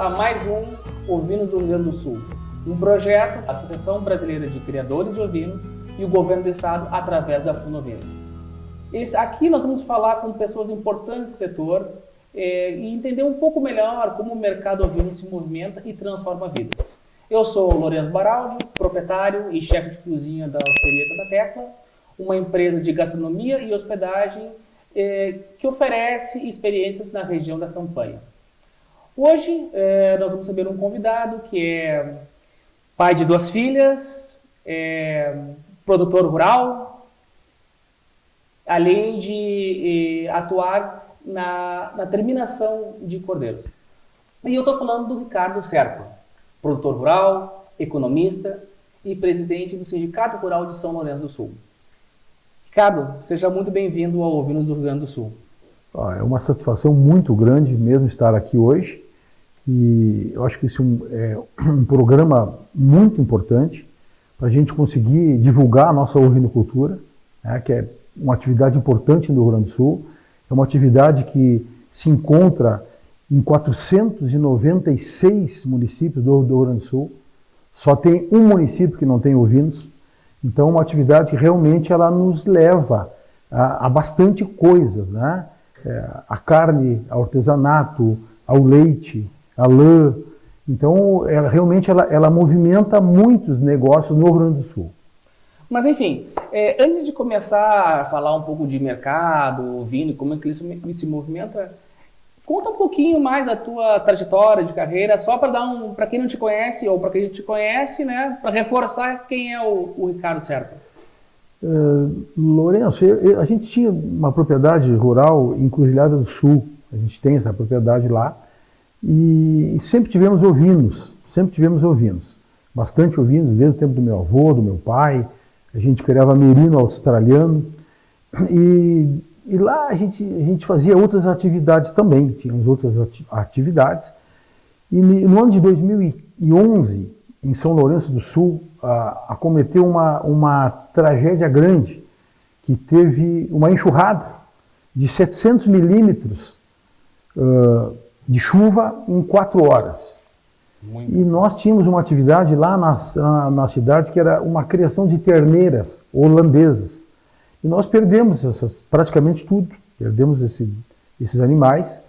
a mais um Ovinos do Rio Grande do Sul, um projeto da Associação Brasileira de Criadores de Ovinos e o Governo do Estado através da Funovino. Aqui nós vamos falar com pessoas importantes do setor e entender um pouco melhor como o mercado ovino se movimenta e transforma vidas. Eu sou Lourenço Baraldi, proprietário e chefe de cozinha da Osteria Santa Tecla, uma empresa de gastronomia e hospedagem que oferece experiências na região da Campanha. Hoje nós vamos receber um convidado que é pai de 2 filhas, produtor rural, além de atuar na terminação de cordeiros. E eu estou falando do Ricardo Serpa, produtor rural, economista e presidente do Sindicato Rural de São Lourenço do Sul. Ricardo, seja muito bem-vindo ao Ovinos do Rio Grande do Sul. É uma satisfação muito grande mesmo estar aqui hoje e eu acho que isso é um programa muito importante para a gente conseguir divulgar a nossa ovinocultura, que é uma atividade importante no Rio Grande do Sul, é uma atividade que se encontra em 496 municípios do Rio Grande do Sul, só tem um município que não tem ovinos, então é uma atividade que realmente ela nos leva a bastante coisas, né? A carne, ao artesanato, ao leite, a lã. Então, ela movimenta muitos negócios no Rio Grande do Sul. Mas, enfim, antes de começar a falar um pouco de mercado, ovino, como é que isso se movimenta, conta um pouquinho mais da tua trajetória de carreira, só para dar para quem não te conhece ou para quem te conhece, né, para reforçar quem é o Ricardo Serpa. Lourenço, a gente tinha uma propriedade rural em Encruzilhada do Sul, a gente tem essa propriedade lá, e sempre tivemos ovinos, bastante ovinos, desde o tempo do meu avô, do meu pai, a gente criava merino australiano, e lá a gente fazia outras atividades também, tínhamos outras atividades, e no ano de 2011, em São Lourenço do Sul, acometeu uma tragédia grande, que teve uma enxurrada de 700 milímetros de chuva em 4 horas. Muito. E nós tínhamos uma atividade lá na cidade que era uma criação de terneiras holandesas. E nós perdemos praticamente tudo, perdemos esses animais.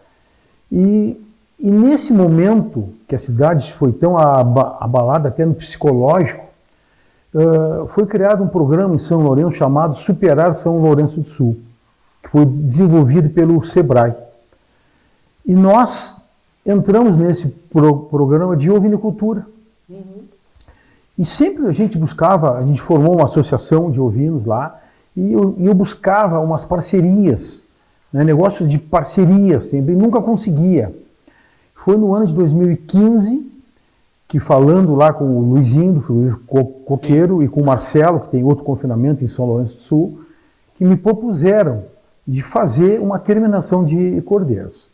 E nesse momento que a cidade foi tão abalada até no psicológico, foi criado um programa em São Lourenço chamado Superar São Lourenço do Sul, que foi desenvolvido pelo SEBRAE. E nós entramos nesse programa de ovinocultura. Uhum. E sempre a gente formou uma associação de ovinos lá, e eu buscava umas parcerias, né, negócios de parceria sempre, e nunca conseguia. Foi no ano de 2015 que, falando lá com o Luizinho, do frigorífico Coqueiro, sim, e com o Marcelo, que tem outro confinamento em São Lourenço do Sul, que me propuseram de fazer uma terminação de cordeiros.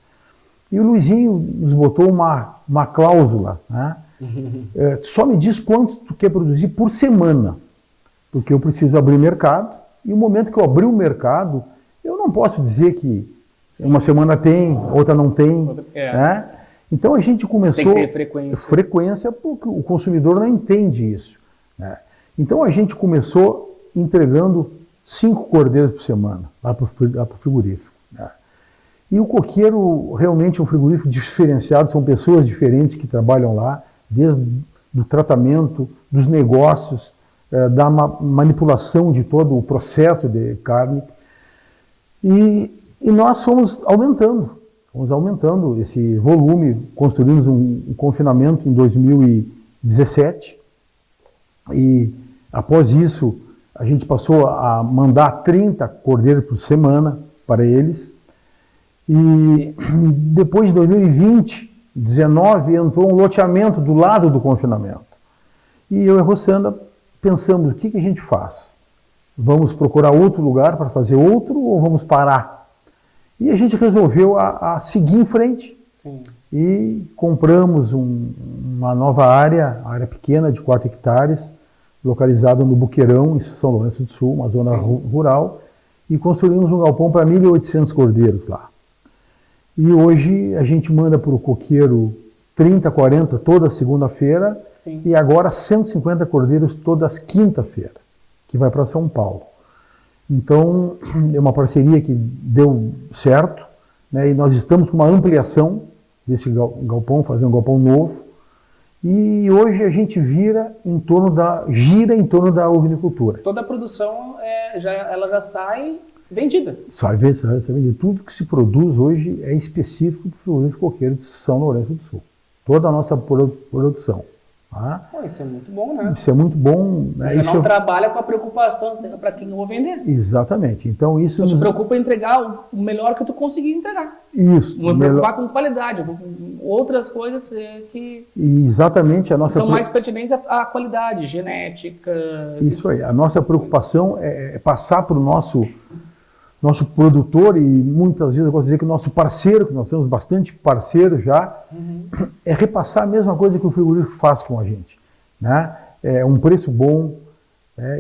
E o Luizinho nos botou uma cláusula, né? Só me diz quantos tu quer produzir por semana, porque eu preciso abrir mercado, e no momento que eu abrir o mercado, eu não posso dizer que uma semana tem, outra não tem, né? Então a gente começou... Tem que ter frequência, porque o consumidor não entende isso, né? Então a gente começou entregando 5 cordeiros por semana, lá para o frigorífico, né? E o Coqueiro realmente é um frigorífico diferenciado, são pessoas diferentes que trabalham lá, desde o tratamento, dos negócios, da manipulação de todo o processo de carne. E nós fomos aumentando esse volume, construímos um confinamento em 2017, e após isso a gente passou a mandar 30 cordeiros por semana para eles. E depois de 2020, 19, entrou um loteamento do lado do confinamento. E eu e a Rossanda pensamos, o que a gente faz? Vamos procurar outro lugar para fazer outro ou vamos parar? E a gente resolveu a seguir em frente. Sim. E compramos uma nova área pequena de 4 hectares, localizada no Buqueirão, em São Lourenço do Sul, uma zona rural, e construímos um galpão para 1.800 cordeiros lá. E hoje a gente manda para o Coqueiro 30, 40 toda segunda-feira, Sim. e agora 150 cordeiros todas quinta-feira, que vai para São Paulo. Então, é uma parceria que deu certo, né, e nós estamos com uma ampliação desse galpão, fazer um galpão novo, e hoje a gente gira em torno da ovinicultura. Toda a produção ela já sai vendida. Sai vendida. Tudo que se produz hoje é específico do frigorífico coqueiro de São Lourenço do Sul. Toda a nossa produção. Tá? Pô, isso é muito bom, né? Isso é muito bom. Né? Você não trabalha com a preocupação para quem eu vou vender. Exatamente. Então isso Você se preocupa em entregar o melhor que tu conseguir entregar. Isso. Não me preocupar com qualidade, com outras coisas que exatamente a nossa são mais pertinentes à qualidade, genética. Isso aí. A nossa preocupação é passar para o nosso produtor, e muitas vezes eu posso dizer que o nosso parceiro, que nós temos bastante parceiros já, é repassar a mesma coisa que o frigorífico faz com a gente. Né? É um preço bom,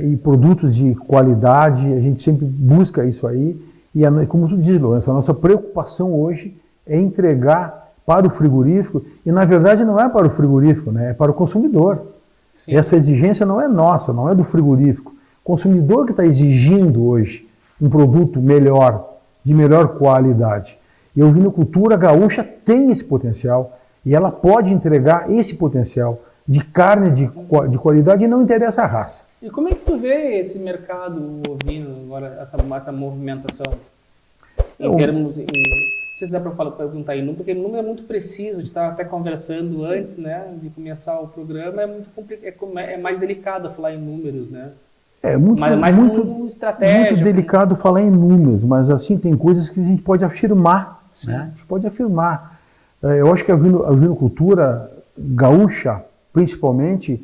e produtos de qualidade, a gente sempre busca isso aí. E como tu diz, Lourenço, a nossa preocupação hoje é entregar para o frigorífico, e na verdade não é para o frigorífico, né? É para o consumidor. Sim. Essa exigência não é nossa, não é do frigorífico. O consumidor que está exigindo hoje um produto melhor, de melhor qualidade. E a ovinocultura gaúcha tem esse potencial, e ela pode entregar esse potencial de carne de qualidade, e não interessa a raça. E como é que tu vê esse mercado ovino agora, essa movimentação? Em termos, não sei se dá para perguntar em número, porque o número é muito preciso, a gente estava até conversando antes, né, de começar o programa, é muito complicado, é mais delicado falar em números, né? É muito delicado falar em números, mas assim tem coisas que a gente pode afirmar. Né? A gente pode afirmar. Eu acho que a ovinocultura gaúcha, principalmente,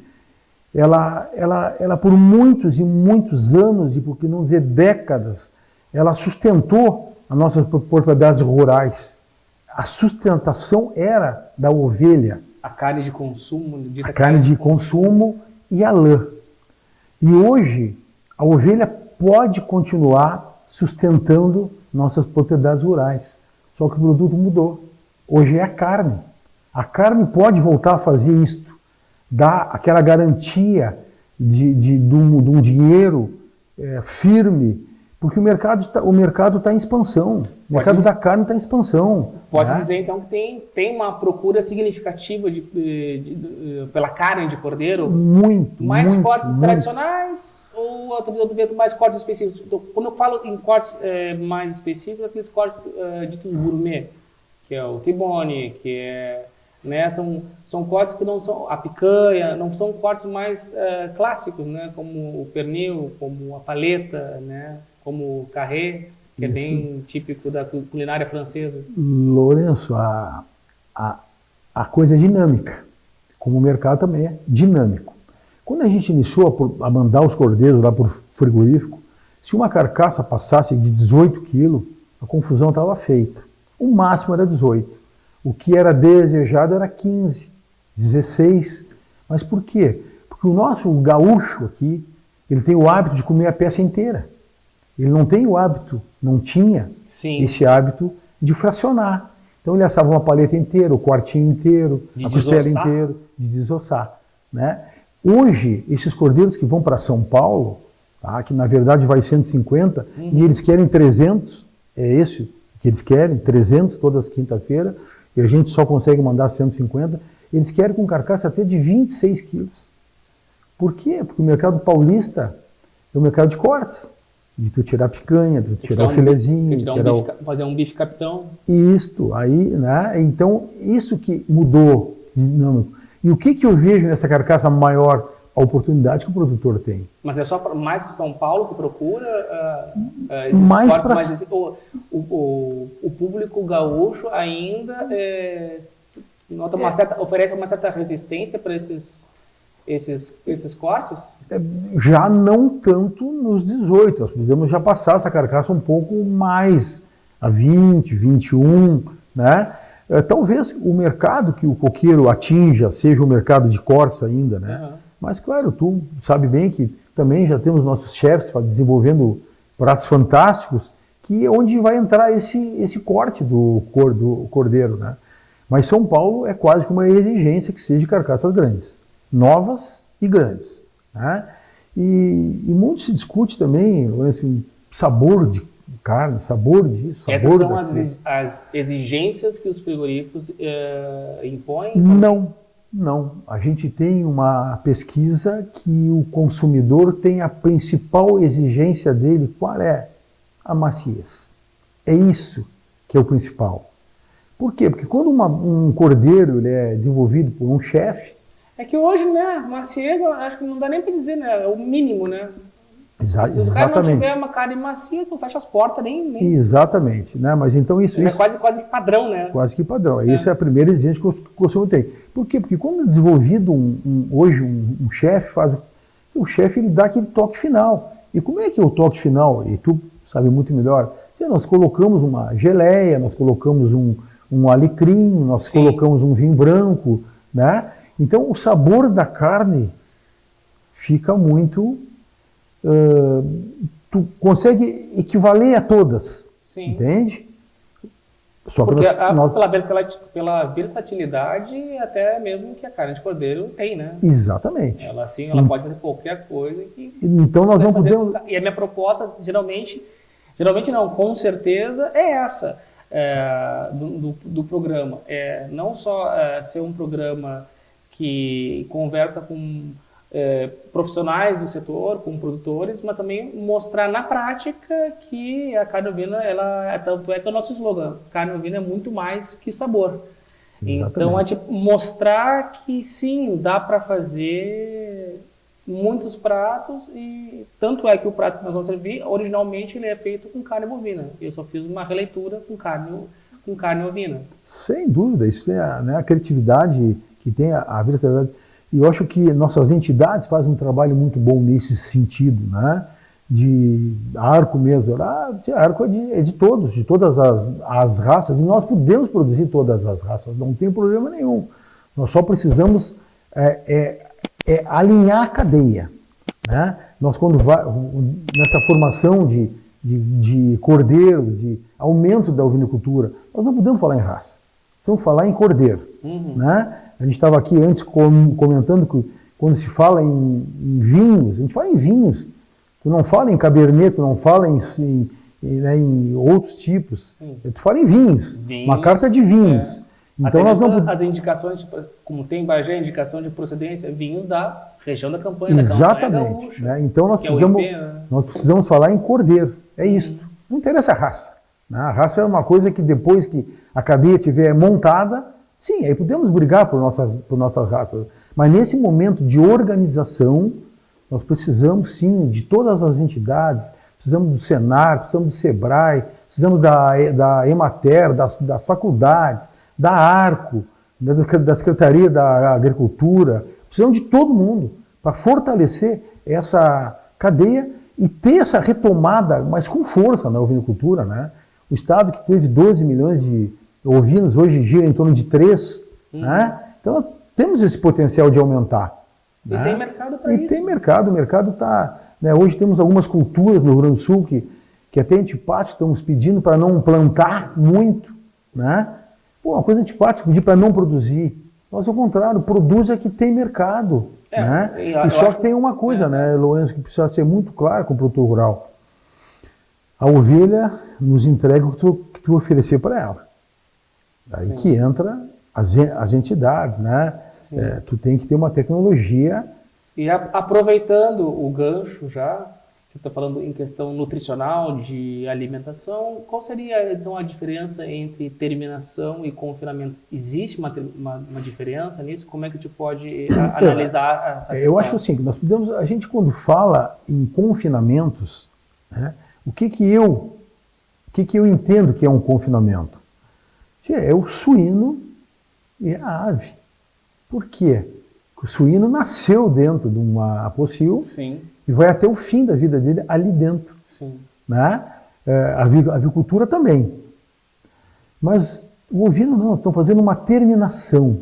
ela por muitos e muitos anos, e por que não dizer décadas, ela sustentou as nossas propriedades rurais. A sustentação era da ovelha. A carne de consumo. A carne de consumo e a lã. E hoje, a ovelha pode continuar sustentando nossas propriedades rurais. Só que o produto mudou. Hoje é a carne. A carne pode voltar a fazer isto. Dar aquela garantia de um dinheiro firme, porque o mercado está em expansão. O mercado da carne está em expansão. Pode dizer, então, que tem uma procura significativa pela carne de cordeiro? Mais cortes tradicionais ou tu vê mais cortes específicos? Quando eu falo em cortes mais específicos, aqueles cortes ditos gourmet, que é o T-bone, que é... Né, são cortes que não são a picanha, não são cortes mais clássicos, né, como o pernil, como a paleta, né, como o carré, que é bem típico da culinária francesa. Lourenço, a coisa é dinâmica, como o mercado também é dinâmico. Quando a gente iniciou a mandar os cordeiros lá para o frigorífico, se uma carcaça passasse de 18 quilos, a confusão estava feita. O máximo era 18. O que era desejado era 15, 16. Mas por quê? Porque o nosso gaúcho aqui, ele tem o hábito de comer a peça inteira. Ele não tem o hábito, não tinha esse hábito de fracionar. Então ele assava uma paleta inteira, o quartinho inteiro, a costela inteira, de desossar. Né? Hoje, esses cordeiros que vão para São Paulo, tá, que na verdade vai 150, e eles querem 300, é esse que eles querem, 300 todas as quinta-feiras, e a gente só consegue mandar 150, eles querem com carcaça até de 26 quilos. Por quê? Porque o mercado paulista é o mercado de cortes. De tu tirar a picanha, de tu tirar o filezinho. Fazer um bife capitão. Isto, aí, né? Então, isso que mudou dinâmico. E o que eu vejo nessa carcaça maior? A oportunidade que o produtor tem. Mas é só mais São Paulo que procura esses cortes mais... O público gaúcho ainda oferece uma certa resistência para esses cortes? Já não tanto nos 18. Nós podemos já passar essa carcaça um pouco mais, a 20, 21, né? Talvez o mercado que o coqueiro atinja seja o mercado de corça ainda, né? Uhum. Mas, claro, tu sabe bem que também já temos nossos chefs desenvolvendo pratos fantásticos, que é onde vai entrar esse corte do cordeiro, né? Mas São Paulo é quase que uma exigência que seja de carcaças grandes, novas e grandes, né? E muito se discute também, assim, sabor de carne, sabor disso, sabor Essas são daquilo. as exigências que os frigoríficos impõem? Não, não. A gente tem uma pesquisa que o consumidor tem a principal exigência dele, qual é? A maciez. É isso que é o principal. Por quê? Porque quando um cordeiro ele é desenvolvido por um chefe... É que hoje, né, maciez, acho que não dá nem para dizer, né, é o mínimo, né? Se o cara não tiver uma carne macia, tu fecha as portas, nem... Exatamente, né? Mas então isso... É quase que padrão, né? Quase que padrão. Essa é a primeira exigência que o consumo tem. Por quê? Porque quando é desenvolvido hoje um chefe, o chefe ele dá aquele toque final. E como é que é o toque final? E tu sabe muito melhor. Nós colocamos uma geleia, nós colocamos um alecrim, nós colocamos um vinho branco, né? Então o sabor da carne fica muito... tu consegue equivaler a todas, entende? Só porque pela versatilidade até mesmo que a carne de cordeiro tem, né? Exatamente. Ela ela pode fazer qualquer coisa. Então nós não podemos... E a minha proposta, geralmente não, com certeza, é essa do programa. Não só ser um programa que conversa com profissionais do setor, com produtores, mas também mostrar na prática que a carne ovina, tanto é que é o nosso slogan, carne ovina é muito mais que sabor. Exatamente. Então, é tipo, mostrar que sim, dá para fazer muitos pratos, e tanto é que o prato que nós vamos servir, originalmente ele é feito com carne bovina. Eu só fiz uma releitura com carne ovina. Sem dúvida, isso é a criatividade que tem a versatilidade. E eu acho que nossas entidades fazem um trabalho muito bom nesse sentido, né? De Arco mesmo. Arco é de todos, de todas as raças, e nós podemos produzir todas as raças, não tem problema nenhum. Nós só precisamos alinhar a cadeia, né? Nós, quando nessa formação de cordeiros, de aumento da ovinocultura, nós não podemos falar em raça, precisamos falar em cordeiro, né? A gente estava aqui antes comentando que quando se fala em vinhos, a gente fala em vinhos. Tu não fala em cabernet, tu não fala em outros tipos. Tu fala em vinhos. Uma carta de vinhos. Então nós não... As indicações, como tem em Bagé, indicação de procedência, vinhos da região da campanha. Exatamente. Da campanha gaúcha, né? Então nós precisamos falar em cordeiro. É isto. Não interessa a raça. Né? A raça é uma coisa que depois que a cadeia estiver montada, sim, aí podemos brigar por nossas raças, mas nesse momento de organização, nós precisamos sim de todas as entidades, precisamos do Senar, precisamos do Sebrae, precisamos da Emater, das faculdades, da Arco, da Secretaria da Agricultura, precisamos de todo mundo para fortalecer essa cadeia e ter essa retomada, mas com força na ovinocultura, né? O estado que teve 12 milhões de ovinos, hoje gira em torno de 3, né? Então nós temos esse potencial de aumentar. E né? Tem mercado para isso. E tem mercado, o mercado está... Né? Hoje temos algumas culturas no Rio Grande do Sul que até antipático estamos pedindo para não plantar muito, né? Pô, uma coisa antipática, pedir para não produzir. Nós, ao contrário, produz é que tem mercado. Né? E só que tem uma coisa, né, Lourenço, que precisa ser muito claro com o produtor rural. A ovelha nos entrega o que tu oferecer para ela. Daí Sim. que entra as entidades, né? Tu tem que ter uma tecnologia. E aproveitando o gancho já, que eu estou falando em questão nutricional, de alimentação, qual seria então a diferença entre terminação e confinamento? Existe uma diferença nisso? Como é que tu pode analisar essa questão? Eu acho assim, que nós podemos, a gente quando fala em confinamentos, né, o que eu entendo que é um confinamento? É o suíno e a ave. Por quê? Porque o suíno nasceu dentro de uma pocil Sim. e vai até o fim da vida dele ali dentro. Sim. Né? A avicultura também. Mas o ovino não, estão fazendo uma terminação.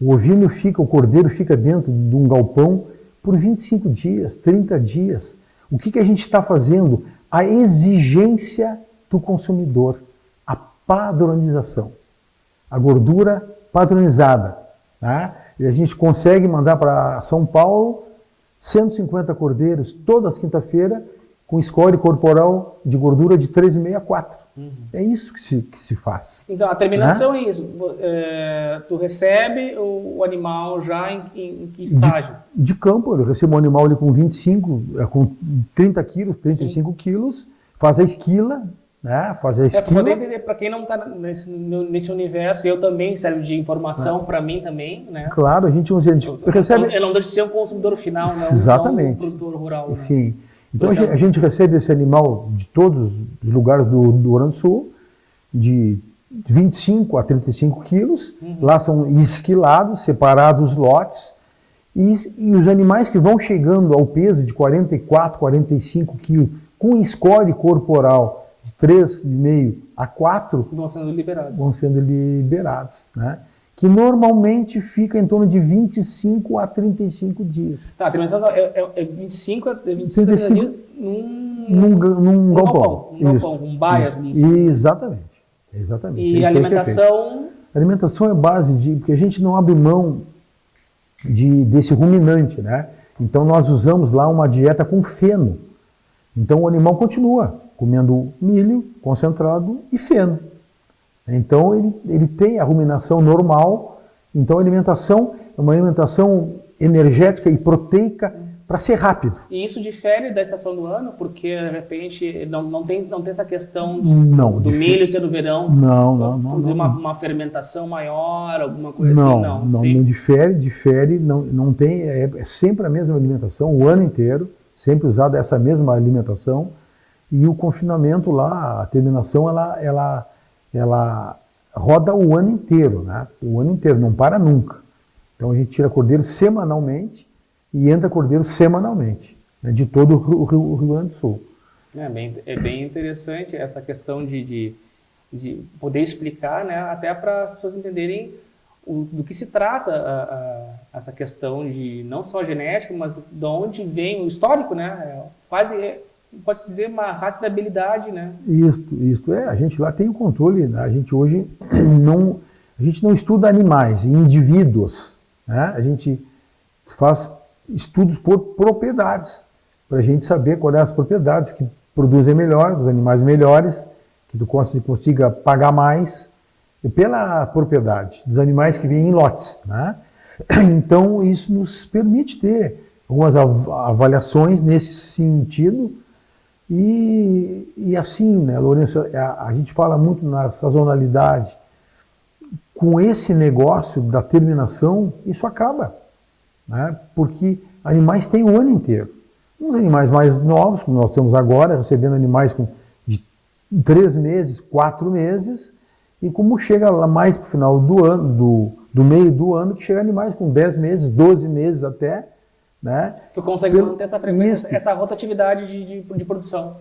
O cordeiro fica dentro de um galpão por 25 dias, 30 dias. O que a gente está fazendo? A exigência do consumidor, a padronização. a gordura padronizada, né? E a gente consegue mandar para São Paulo 150 cordeiros todas as quinta-feiras com score corporal de gordura de 3,5 a 4. É isso que se faz. Então, a terminação é isso. Tu recebe o animal já em que estágio? De campo, eu recebo um animal ali com 25, com 30 quilos, 35 quilos, faz a esquila, né? Faz a esquila. Para quem não está nesse universo, eu também, serve de informação para mim também, né? Claro, a gente recebe... Eu não deixo de ser um consumidor final, exatamente. Não um produtor rural. Né? Sim. Então a gente recebe esse animal de todos os lugares do Rio Grande do Sul, de 25 a 35 quilos, lá são esquilados, separados os lotes, e os animais que vão chegando ao peso de 44, 45 quilos, com score corporal de 3,5 a 4, vão sendo liberados, né? Que normalmente fica em torno de 25 a 35 dias. Tá, a terminação é 25 a 35 dias num galpão. Um baia. Exatamente. E a alimentação? A alimentação é base porque a gente não abre mão desse ruminante, né? Então nós usamos lá uma dieta com feno. Então o animal continua comendo milho concentrado e feno. Então ele tem a ruminação normal, então a alimentação é uma alimentação energética e proteica para ser rápido. E isso difere da estação do ano, porque de repente não tem essa questão do milho ser no verão? Não. Produzir uma fermentação maior, alguma coisa assim? Não difere, não tem, é sempre a mesma alimentação o ano inteiro, sempre usada essa mesma alimentação, e o confinamento lá, a terminação, ela roda o ano inteiro, né? O ano inteiro, não para nunca. Então a gente tira cordeiro semanalmente e entra cordeiro semanalmente, né? De todo o Rio Grande do Sul. É bem interessante essa questão de poder explicar, né? Até para as pessoas entenderem do que se trata essa questão de não só genética, mas de onde vem o histórico, né? Pode dizer uma rastreabilidade, né? Isso a gente lá tem o controle, né? A gente hoje não estuda animais, indivíduos, né? A gente faz estudos por propriedades, para a gente saber quais são as propriedades que produzem melhor, os animais melhores, que tu consiga pagar mais, e pela propriedade dos animais que vêm em lotes, né? Então isso nos permite ter algumas avaliações nesse sentido. E assim, né, Lourenço, a gente fala muito na sazonalidade. Com esse negócio da terminação, isso acaba, né? Porque animais têm o ano inteiro. Uns animais mais novos, como nós temos agora, recebendo animais de 3 meses, 4 meses, e como chega lá mais para o final do ano, do meio do ano, que chega animais com 10 meses, 12 meses até, né? Tu consegue manter essa frequência, essa rotatividade de produção?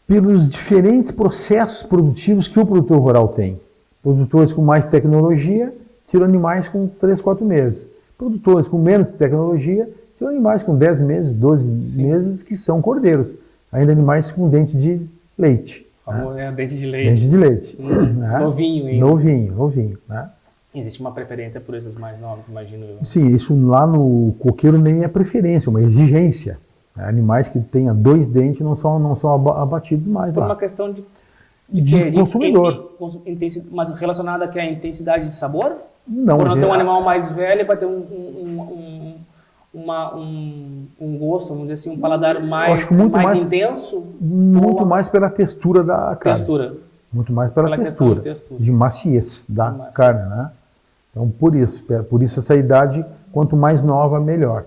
Pelos diferentes processos produtivos que o produtor rural tem. Produtores com mais tecnologia tiram animais com 3, 4 meses. Produtores com menos tecnologia tiram animais com 10 meses, 12 meses, que são cordeiros. Ainda animais com dente de leite. Né? Dente de leite. Dente de leite. Né? Novinho ainda. Novinho. Né? Existe uma preferência por esses mais novos, imagino eu. Sim, isso lá no coqueiro nem é preferência, é uma exigência. Animais que tenham 2 dentes não são abatidos mais por lá. Por uma questão de consumidor. Mas relacionada à intensidade de sabor? Não. Por não ser um animal mais velho, vai ter um gosto, vamos dizer assim, um paladar mais intenso? Muito mais pela textura da carne. Muito mais pela textura. De maciez da carne, né? Então, por isso essa idade, quanto mais nova, melhor.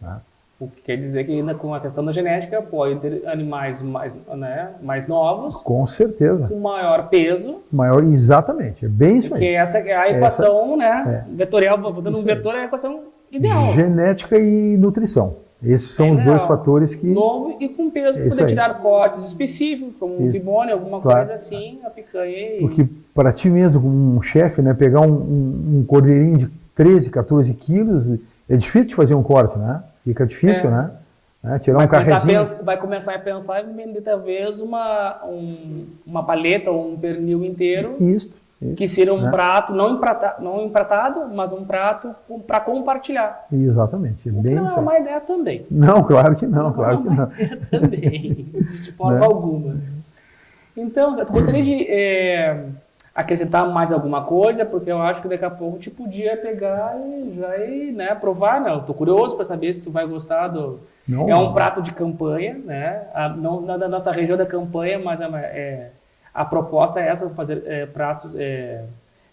Tá? O que quer dizer que ainda com a questão da genética, pode ter animais mais novos. Com certeza. Com maior peso. Exatamente, é bem isso aí. Porque essa é a equação, vetorial, botando um vetor, é a equação ideal. Genética e nutrição. Esses são os 2 fatores que... Novo e com peso, para poder tirar cortes específicos, como um tibone, alguma coisa assim, a picanha. Porque para ti mesmo, como um chefe, né, pegar um cordeirinho de 13, 14 quilos, é difícil de fazer um corte, né? Fica difícil, né? Tirar um carrezinho. Vai começar a pensar em vender talvez uma paleta ou um pernil inteiro. Isso. Que seria um prato não empratado, mas um prato para compartilhar. Exatamente. Bem não é uma ideia também. Não, claro que não, claro que não. Ideia também, de forma alguma. Então, eu gostaria de acrescentar mais alguma coisa, porque eu acho que daqui a pouco te podia pegar e já ir, né, provar. Não, estou curioso para saber se tu vai gostar do... Não. É um prato de campanha, né? Não da nossa região da campanha, mas a proposta é essa, fazer pratos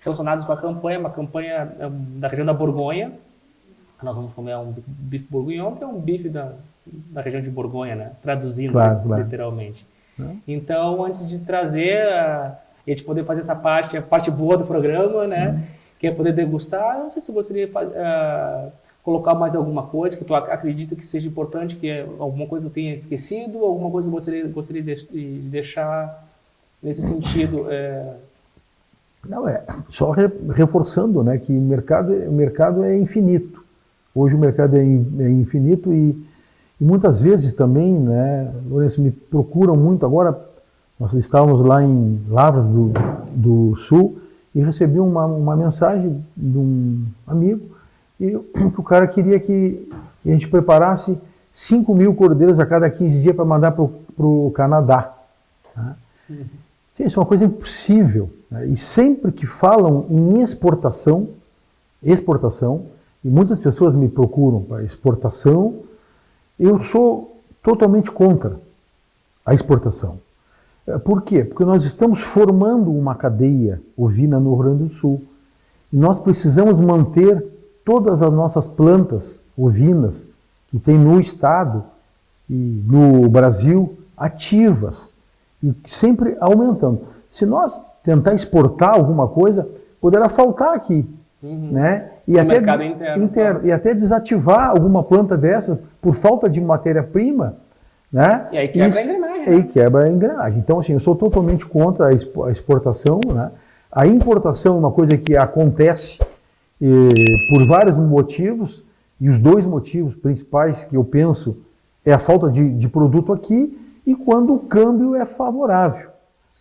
relacionados com a campanha, uma campanha da região da Borgonha. Nós vamos comer um bife bourguignon, que é um bife da região de Borgonha, né? Traduzindo literalmente. Então, antes de trazer, a gente poder fazer essa parte, a parte boa do programa, né? Que é poder degustar. Eu não sei se você gostaria de colocar mais alguma coisa que tu acredita que seja importante, que alguma coisa que eu tenha esquecido, alguma coisa que você gostaria de deixar nesse sentido. Não, só reforçando, né, que o mercado é infinito. Hoje o mercado é infinito e muitas vezes também, né, Lourenço, me procuram muito. Agora, nós estávamos lá em Lavras do Sul e recebi uma mensagem de um amigo e que o cara queria que a gente preparasse 5.000 cordeiros a cada 15 dias para mandar para o Canadá. Né? Isso é uma coisa impossível. Né? E sempre que falam em exportação, e muitas pessoas me procuram para exportação, eu sou totalmente contra a exportação. Por quê? Porque nós estamos formando uma cadeia ovina no Rio Grande do Sul. E nós precisamos manter todas as nossas plantas ovinas que tem no estado e no Brasil ativas e sempre aumentando. Se nós tentar exportar alguma coisa, poderá faltar aqui, né? E até mercado interno, e até desativar alguma planta dessa por falta de matéria-prima, né? E aí quebra a engrenagem. Aí quebra a engrenagem. Então, assim, eu sou totalmente contra a exportação, né? A importação é uma coisa que acontece por vários motivos, e os dois motivos principais que eu penso é a falta de produto aqui e quando o câmbio é favorável.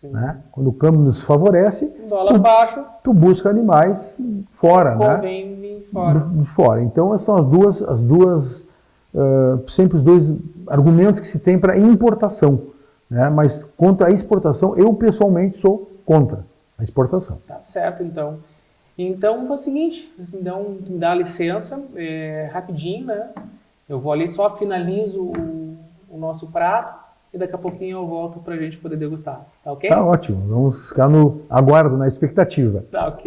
Né? Quando o câmbio nos favorece, dólar baixo, tu busca animais fora. Convém né? Fora. Então, essas são as duas sempre os dois argumentos que se tem para importação. Né? Mas quanto à exportação, eu pessoalmente sou contra a exportação. Tá certo, então. Então, foi o seguinte, me dá licença, rapidinho, né? Eu vou ali, só finalizo o nosso prato e daqui a pouquinho eu volto pra gente poder degustar, tá ok? Tá ótimo, vamos ficar no aguardo, na expectativa. Tá ok.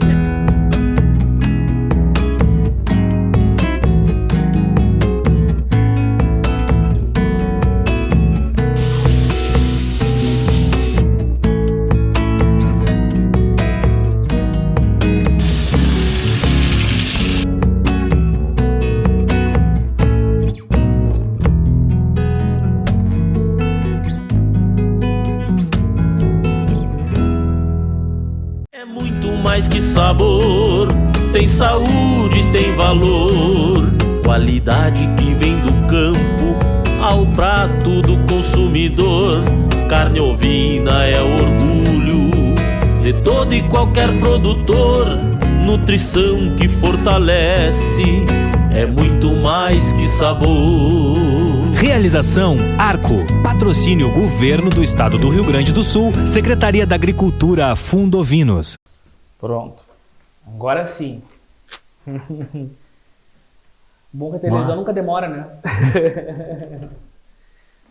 Mais que sabor, tem saúde, tem valor, qualidade que vem do campo ao prato do consumidor. Carne ovina é orgulho de todo e qualquer produtor, nutrição que fortalece, é muito mais que sabor. Realização Arco. Patrocínio Governo do Estado do Rio Grande do Sul, Secretaria da Agricultura, Fundovinos. Pronto. Agora sim. Bom que a televisão nunca demora, né?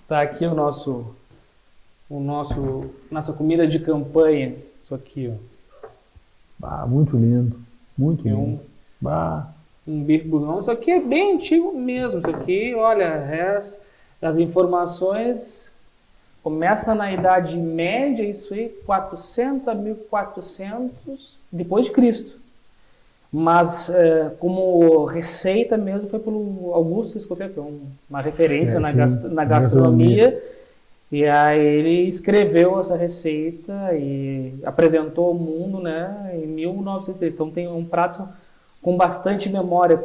Tá aqui nossa comida de campanha. Isso aqui, ó. Muito lindo. Muito lindo. Um bife bourguignon. Isso aqui é bem antigo mesmo. Isso aqui, olha, as informações começa na Idade Média, isso aí, 400 a 1400 depois de Cristo. Mas como receita mesmo foi pelo Augusto Escoffier, que é uma referência na gastronomia. E aí ele escreveu essa receita e apresentou ao mundo, né, em 1903. Então tem um prato com bastante memória,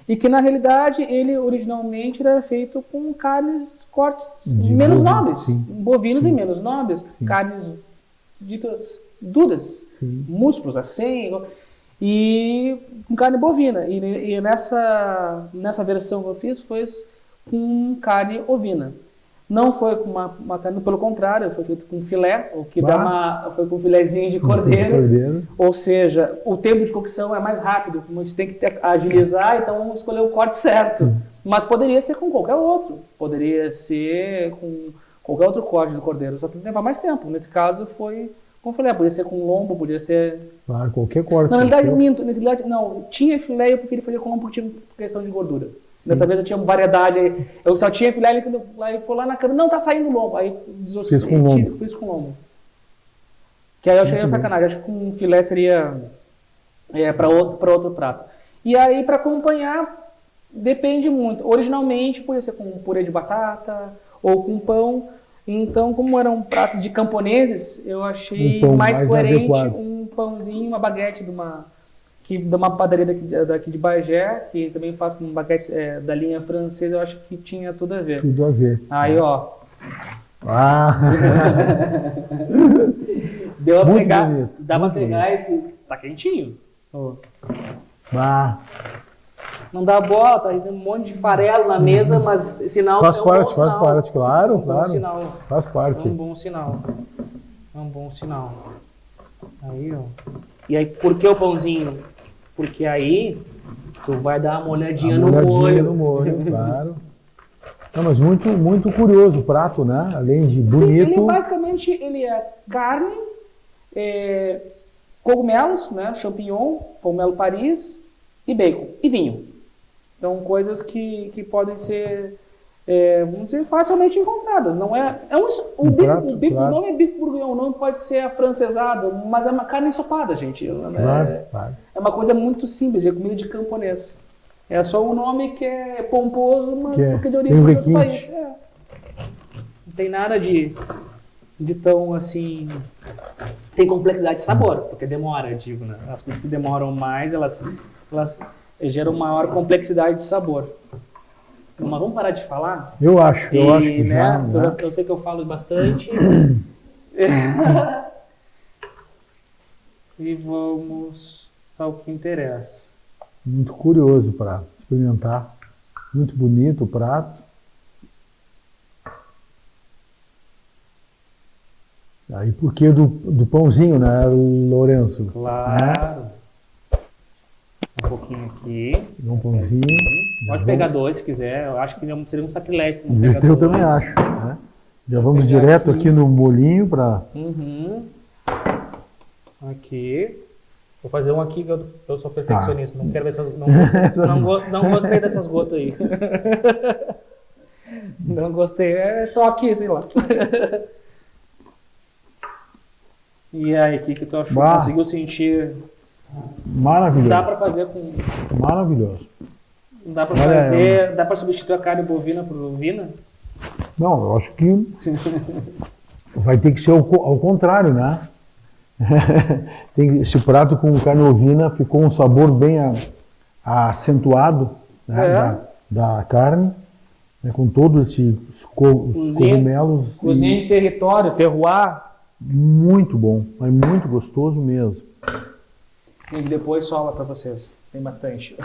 e que na realidade ele originalmente era feito com cortes menos nobres, bovinos e menos nobres, carnes ditas duras, músculos assim, e com carne bovina. E nessa versão que eu fiz foi com carne ovina. Não foi com uma carne, pelo contrário, foi feito com filé, o que foi com filézinho de cordeiro. Ou seja, o tempo de cocção é mais rápido, como a gente tem que agilizar, então vamos escolher o corte certo. Mas poderia ser com qualquer outro, poderia ser com qualquer outro corte do cordeiro, só que levar mais tempo. Nesse caso foi com filé, podia ser com lombo, podia ser... Claro, qualquer corte. Na realidade, minto, não, tinha filé e eu preferi fazer com lombo porque tinha questão de gordura. Dessa vez eu tinha variedade, eu só tinha filé, aí foi lá na câmera, não, tá saindo lombo, aí desossei, fiz com lombo. Que aí eu cheguei a sacanagem, acho que com filé seria para outro prato. E aí para acompanhar, depende muito, originalmente podia ser com purê de batata ou com pão, então como eram pratos de camponeses, eu achei mais coerente um pãozinho, uma baguete de uma padaria daqui de Bagé, que também faz com baguete da linha francesa, eu acho que tinha tudo a ver. Tudo a ver. Aí, ó. Deu pra pegar, bonito, dá pra pegar esse... Tá quentinho. Oh. Não dá bola, tá um monte de farelo na mesa, mas sinal faz é um parte, bom sinal. Faz parte, claro, claro. Sinal. Faz parte. É um bom sinal. É um bom sinal. Aí, ó. E aí, por que o pãozinho? Porque aí tu vai dar uma olhadinha no molho. Claro. Não, mas muito curioso o prato, né? Além de bonito. Sim, basicamente ele é carne, cogumelos, né? Champignon, cogumelo Paris e bacon e vinho. Então coisas que podem ser, vamos dizer, facilmente encontradas. Não o bife, o nome é bife bourguignon, não pode ser afrancesado, mas é uma carne ensopada, gente. Claro. É uma coisa muito simples, é comida de camponês. É só o nome que é pomposo, mas porque de origem do outro país. Não tem nada de tão assim. Tem complexidade de sabor, porque demora, eu digo, né? As coisas que demoram mais, elas geram maior complexidade de sabor. Mas vamos parar de falar? Eu acho que né, já. Né? Eu sei que eu falo bastante. E vamos ao que interessa. Muito curioso para experimentar. Muito bonito o prato. Aí por que do pãozinho, né, Lourenço? Claro. Né? Um pouquinho aqui. Um pãozinho. Pode pegar dois se quiser. Eu acho que seria um sacrilégio. Eu também acho. Né? Já vamos direto aqui no molinho para... Aqui. Vou fazer um aqui que eu sou perfeccionista. Não quero ver não gostei dessas gotas aí. Não gostei. Tô aqui, sei lá. E aí, o que tu achou? Conseguiu sentir? Maravilhoso. Dá para fazer com... Maravilhoso. Dá para fazer... Dá para substituir a carne bovina por ovina? Não, eu acho que vai ter que ser ao contrário, né? Esse prato com carne ovina ficou um sabor bem acentuado, né, da carne, né, com todos esses cogumelos. Cozinha de território, terroir. Muito bom, mas muito gostoso mesmo. E depois sola para vocês, tem bastante.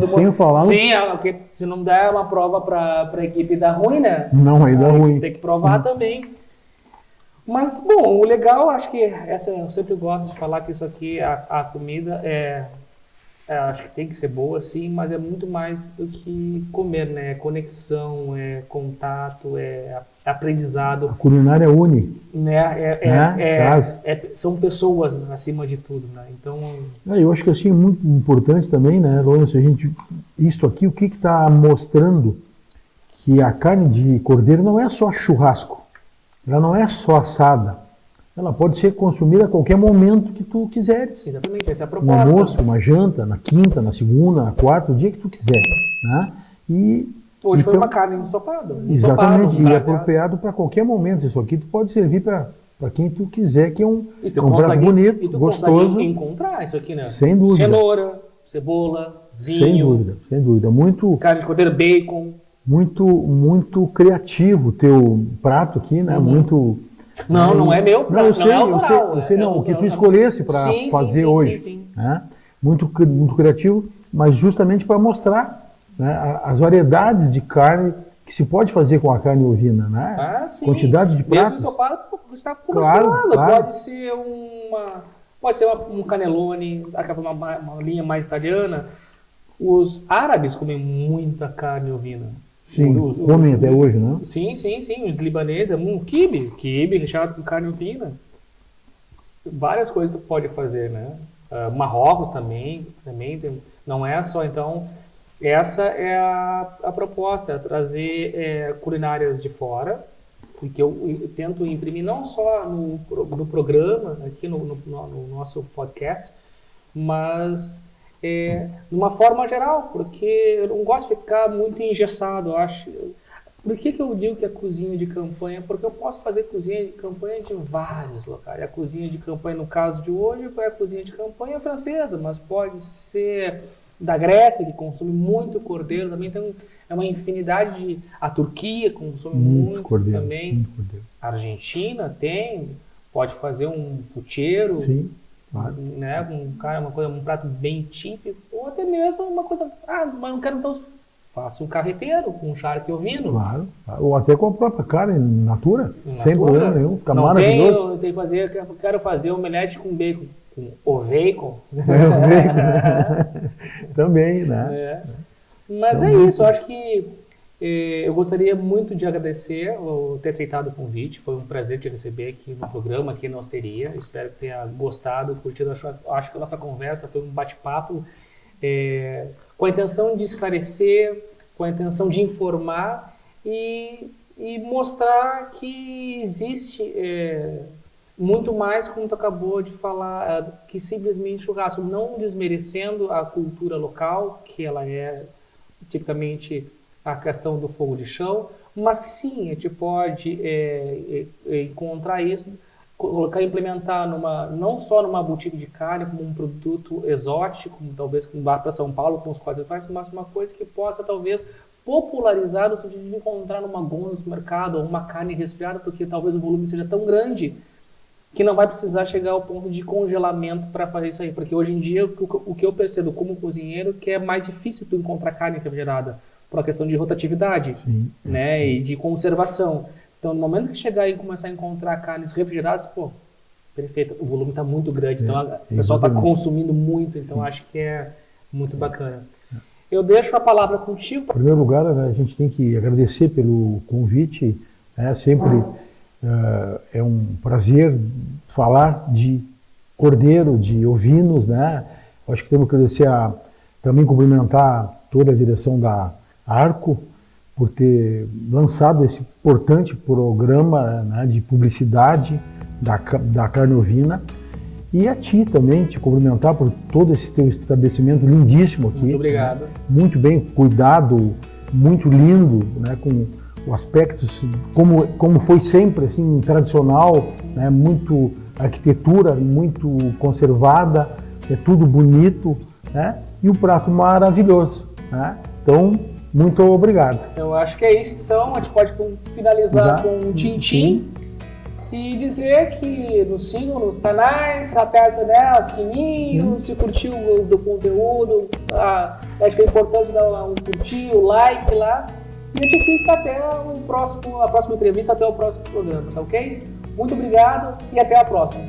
Sem falar... Sim, se não der uma prova para a equipe dar ruim, né? Não, aí dá ruim. Tem que provar também. Mas, bom, o legal, acho que eu sempre gosto de falar que isso aqui, a comida acho que tem que ser boa, sim, mas é muito mais do que comer, né? É conexão, é contato, é aprendizado. A culinária une. Né? São pessoas, né, acima de tudo, né? Então... Eu acho que assim, é muito importante também, né, Lourenço, isto aqui, o que está mostrando que a carne de cordeiro não é só churrasco. Ela não é só assada. Ela pode ser consumida a qualquer momento que tu quiseres. Exatamente, essa é a proposta. Um almoço, uma janta, na quinta, na segunda, na quarta, o dia que tu quiser. Né? Hoje foi uma carne ensopada. Exatamente, e é apropriado para qualquer momento. Isso aqui tu pode servir para quem tu quiser, que é um prato bonito, e tu gostoso. Encontrar isso aqui, né? Sem dúvida. Cenoura, cebola, vinho. Sem dúvida. Muito, carne de cordeiro, bacon. Muito criativo o teu prato aqui, né? Muito Não é meu, não, eu sei, é autoral. Eu sei, o que tu escolhesse para fazer hoje. Sim. Né? Muito criativo, mas justamente para mostrar, né, as variedades de carne que se pode fazer com a carne ovina, né? Sim. Quantidade de pratos. Mesmo está conversando, Claro. Pode ser um canelone, uma linha mais italiana. Os árabes comem muita carne ovina. Sim, comem até hoje, né? Sim. Os libaneses, quibe recheado com carne ovina. Várias coisas tu pode fazer, né? Marrocos também tem, não é só, então, essa é a proposta, é trazer culinárias de fora, porque eu tento imprimir não só no programa, aqui no nosso podcast, mas de uma forma geral, porque eu não gosto de ficar muito engessado, eu acho. Por que eu digo que é cozinha de campanha? Porque eu posso fazer cozinha de campanha de vários locais. A cozinha de campanha, no caso de hoje, é a cozinha de campanha francesa, mas pode ser da Grécia, que consome muito cordeiro, também tem uma infinidade a Turquia consome muito cordeiro, também. Muito cordeiro. A Argentina pode fazer um pucheiro. Sim. Claro. Né, um prato bem típico, ou até mesmo uma coisa, mas não quero, então faça um carreteiro com um charque ovino. Claro, ou até com a própria carne natura. Sem problema nenhum, fica maravilhoso. Quero fazer omelete com bacon, com ovacon. Também, né? Mas então, isso, eu acho que eu gostaria muito de agradecer por ter aceitado o convite. Foi um prazer te receber aqui no programa, aqui na Osteria. Espero que tenha gostado, curtido. Acho que a nossa conversa foi um bate-papo com a intenção de esclarecer, com a intenção de informar e mostrar que existe muito mais, como tu acabou de falar, que simplesmente churrasco, não desmerecendo a cultura local, que ela é tipicamente a questão do fogo de chão, mas sim, a gente pode encontrar isso, implementar não só numa boutique de carne, como um produto exótico, talvez vá para São Paulo com os códigos, mas uma coisa que possa talvez popularizar no sentido de encontrar numa gôndola no supermercado, ou uma carne resfriada, porque talvez o volume seja tão grande que não vai precisar chegar ao ponto de congelamento para fazer isso aí, porque hoje em dia o que eu percebo como cozinheiro que é mais difícil tu encontrar carne refrigerada, por uma questão de rotatividade, né, e de conservação. Então, no momento que chegar e começar a encontrar carnes refrigeradas, perfeito, o volume está muito grande, então o pessoal está consumindo muito, então acho que é muito bacana. Eu deixo a palavra contigo. Em primeiro lugar, a gente tem que agradecer pelo convite, sempre é um prazer falar de cordeiro, de ovinos, né? Acho que temos que agradecer também cumprimentar toda a direção da Arco por ter lançado esse importante programa, né, de publicidade da carne ovina, e a ti também te cumprimentar por todo esse teu estabelecimento lindíssimo aqui. Muito obrigado. Né, muito bem cuidado, muito lindo, né, com o aspecto como foi sempre assim tradicional, né, muito arquitetura muito conservada, é tudo bonito, né, e o prato maravilhoso, né? Então, muito obrigado. Eu acho que é isso. Então, a gente pode finalizar com um tchim-tchim e dizer que nos sigam nos canais, aperta o sininho, se curtiu do conteúdo, acho que é importante dar um curtir, o like lá. E a gente fica até a próxima entrevista, até o próximo programa, tá ok? Muito obrigado e até a próxima.